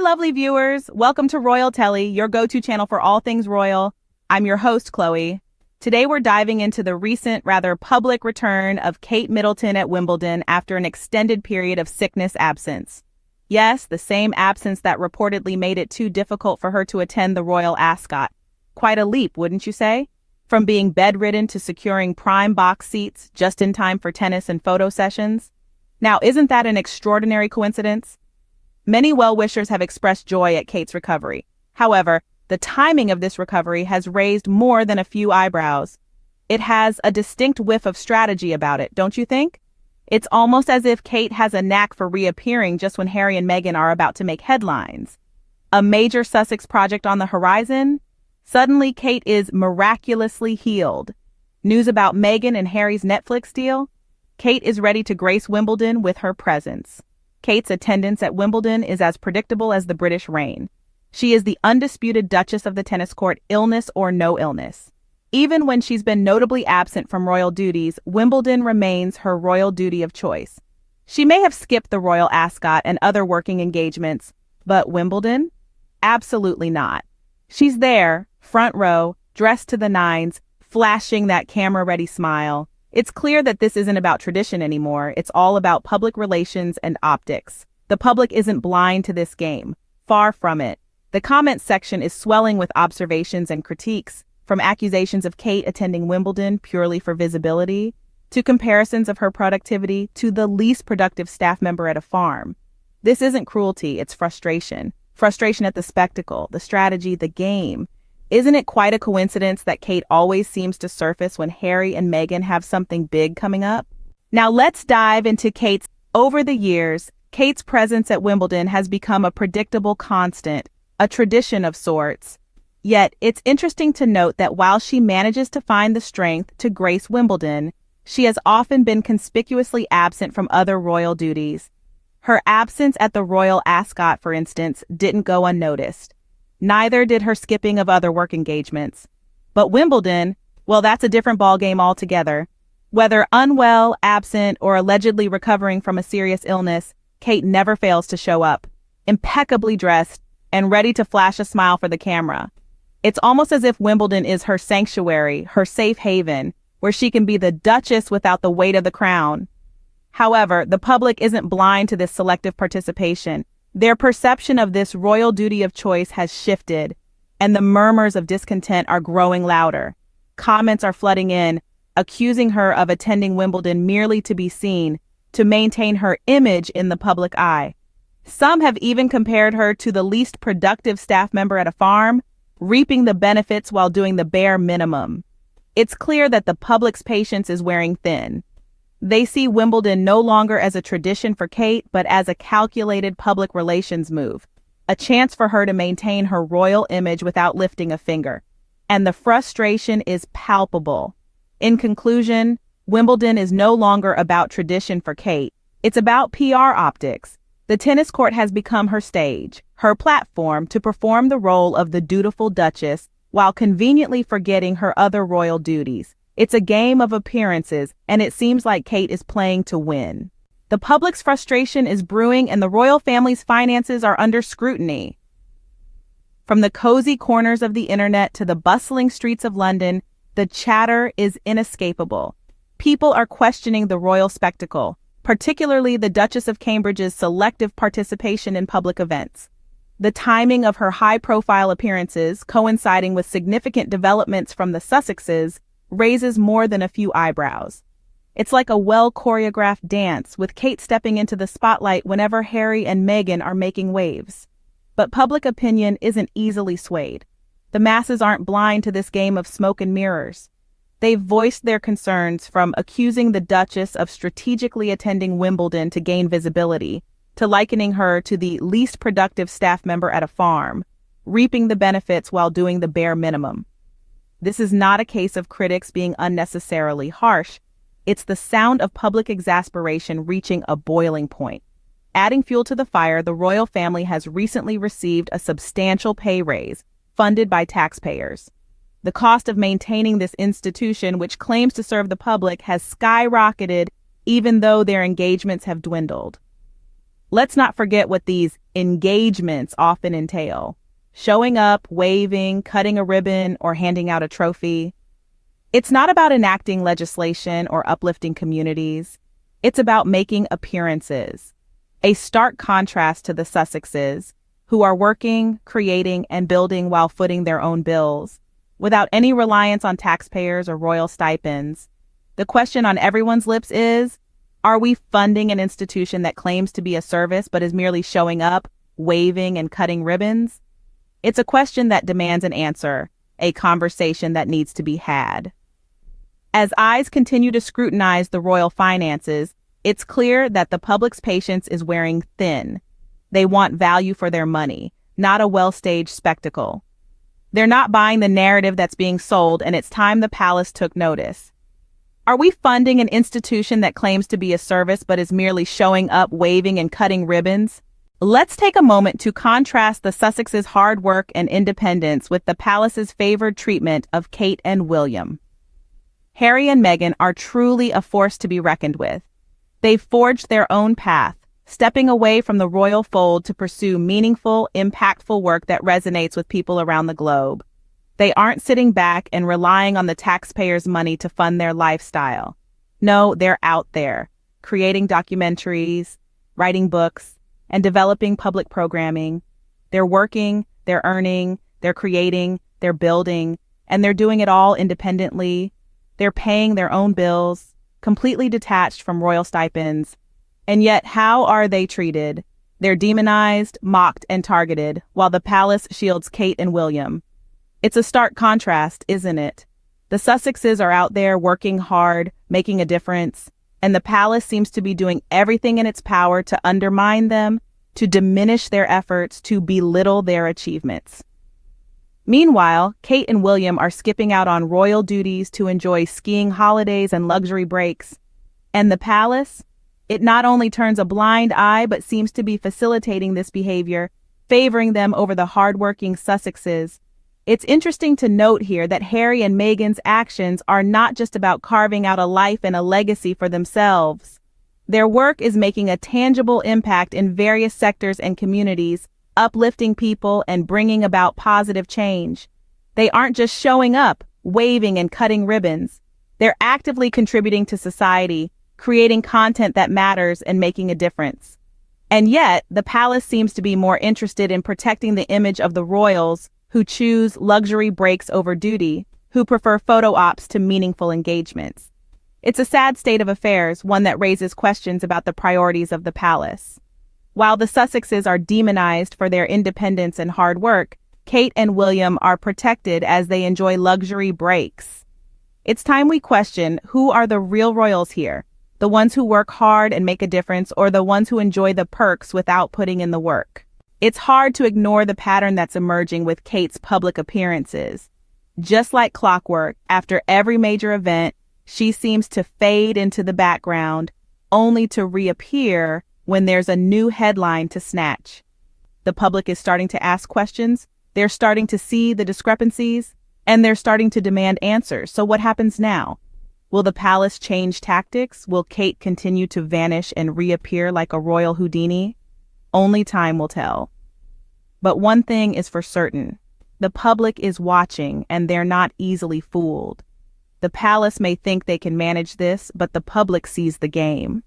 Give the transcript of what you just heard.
lovely viewers. Welcome to Royal Telly, your go-to channel for all things royal. I'm your host, Chloe. Today we're diving into the recent, rather public return of Kate Middleton at Wimbledon after an extended period of sickness absence. Yes, the same absence that reportedly made it too difficult for her to attend the Royal Ascot. Quite a leap, wouldn't you say? From being bedridden to securing prime box seats just in time for tennis and photo sessions. Now, isn't that an extraordinary coincidence? Many well-wishers have expressed joy at Kate's recovery. However, the timing of this recovery has raised more than a few eyebrows. It has a distinct whiff of strategy about it, don't you think? It's almost as if Kate has a knack for reappearing just when Harry and Meghan are about to make headlines. A major Sussex project on the horizon? Suddenly, Kate is miraculously healed. News about Meghan and Harry's Netflix deal? Kate is ready to grace Wimbledon with her presence. Kate's attendance at Wimbledon is as predictable as the British reign. She is the undisputed Duchess of the tennis court, illness or no illness. Even when she's been notably absent from royal duties, Wimbledon remains her royal duty of choice. She may have skipped the Royal Ascot and other working engagements, but Wimbledon? Absolutely not. She's there, front row, dressed to the nines, flashing that camera-ready smile. It's clear that this isn't about tradition anymore. It's all about public relations and optics. The public isn't blind to this game. Far from it. The comments section is swelling with observations and critiques, from accusations of Kate attending Wimbledon purely for visibility, to comparisons of her productivity to the least productive staff member at a farm. This isn't cruelty, it's frustration. Frustration at the spectacle, the strategy, the game. Isn't it quite a coincidence that Kate always seems to surface when Harry and Meghan have something big coming up? Now let's dive into Kate's. Over the years, Kate's presence at Wimbledon has become a predictable constant, a tradition of sorts. Yet, it's interesting to note that while she manages to find the strength to grace Wimbledon, she has often been conspicuously absent from other royal duties. Her absence at the Royal Ascot, for instance, didn't go unnoticed. Neither did her skipping of other work engagements. But Wimbledon, well, that's a different ballgame altogether. Whether unwell, absent, or allegedly recovering from a serious illness, Kate never fails to show up, impeccably dressed and ready to flash a smile for the camera. It's almost as if Wimbledon is her sanctuary, her safe haven, where she can be the Duchess without the weight of the crown. However, the public isn't blind to this selective participation. Their perception of this royal duty of choice has shifted, and the murmurs of discontent are growing louder. Comments are flooding in, accusing her of attending Wimbledon merely to be seen, to maintain her image in the public eye. Some have even compared her to the least productive staff member at a farm, reaping the benefits while doing the bare minimum. It's clear that the public's patience is wearing thin. They see Wimbledon no longer as a tradition for Kate, but as a calculated public relations move, a chance for her to maintain her royal image without lifting a finger. And the frustration is palpable. In conclusion, Wimbledon is no longer about tradition for Kate. It's about PR optics. The tennis court has become her stage, her platform to perform the role of the dutiful Duchess while conveniently forgetting her other royal duties. It's a game of appearances, and it seems like Kate is playing to win. The public's frustration is brewing, and the royal family's finances are under scrutiny. From the cozy corners of the internet to the bustling streets of London, the chatter is inescapable. People are questioning the royal spectacle, particularly the Duchess of Cambridge's selective participation in public events. The timing of her high-profile appearances, coinciding with significant developments from the Sussexes, raises more than a few eyebrows. It's like a well-choreographed dance, with Kate stepping into the spotlight whenever Harry and Meghan are making waves. But public opinion isn't easily swayed. The masses aren't blind to this game of smoke and mirrors. They've voiced their concerns, from accusing the Duchess of strategically attending Wimbledon to gain visibility, to likening her to the least productive staff member at a farm, reaping the benefits while doing the bare minimum. This is not a case of critics being unnecessarily harsh. It's the sound of public exasperation reaching a boiling point. Adding fuel to the fire, the royal family has recently received a substantial pay raise, funded by taxpayers. The cost of maintaining this institution, which claims to serve the public, has skyrocketed, even though their engagements have dwindled. Let's not forget what these engagements often entail. Showing up, waving, cutting a ribbon, or handing out a trophy. It's not about enacting legislation or uplifting communities. It's about making appearances. A stark contrast to the Sussexes, who are working, creating, and building while footing their own bills, without any reliance on taxpayers or royal stipends. The question on everyone's lips is, are we funding an institution that claims to be a service but is merely showing up, waving, and cutting ribbons? It's a question that demands an answer, a conversation that needs to be had. As eyes continue to scrutinize the royal finances, it's clear that the public's patience is wearing thin. They want value for their money, not a well-staged spectacle. They're not buying the narrative that's being sold, and it's time the palace took notice. Are we funding an institution that claims to be a service but is merely showing up, waving, and cutting ribbons? Let's take a moment to contrast the Sussexes' hard work and independence with the palace's favored treatment of Kate and William. Harry and Meghan are truly a force to be reckoned with. They've forged their own path, stepping away from the royal fold to pursue meaningful, impactful work that resonates with people around the globe. They aren't sitting back and relying on the taxpayers' money to fund their lifestyle. No, they're out there, creating documentaries, writing books, and developing public programming. They're working, they're earning, they're creating, they're building, and they're doing it all independently. They're paying their own bills, completely detached from royal stipends. And yet, how are they treated? They're demonized, mocked, and targeted, while the palace shields Kate and William. It's a stark contrast, isn't it? The Sussexes are out there working hard, making a difference, and the palace seems to be doing everything in its power to undermine them, to diminish their efforts, to belittle their achievements. Meanwhile, Kate and William are skipping out on royal duties to enjoy skiing holidays and luxury breaks. And the palace? It not only turns a blind eye but seems to be facilitating this behavior, favoring them over the hardworking Sussexes. It's interesting to note here that Harry and Meghan's actions are not just about carving out a life and a legacy for themselves. Their work is making a tangible impact in various sectors and communities, uplifting people and bringing about positive change. They aren't just showing up, waving and cutting ribbons. They're actively contributing to society, creating content that matters and making a difference. And yet, the palace seems to be more interested in protecting the image of the royals, who choose luxury breaks over duty, who prefer photo ops to meaningful engagements. It's a sad state of affairs, one that raises questions about the priorities of the palace. While the Sussexes are demonized for their independence and hard work, Kate and William are protected as they enjoy luxury breaks. It's time we question, who are the real royals here? The ones who work hard and make a difference, or the ones who enjoy the perks without putting in the work? It's hard to ignore the pattern that's emerging with Kate's public appearances. Just like clockwork, after every major event, she seems to fade into the background, only to reappear when there's a new headline to snatch. The public is starting to ask questions, they're starting to see the discrepancies, and they're starting to demand answers. So what happens now? Will the palace change tactics? Will Kate continue to vanish and reappear like a royal Houdini? Only time will tell. But one thing is for certain. The public is watching, and they're not easily fooled. The palace may think they can manage this, but the public sees the game.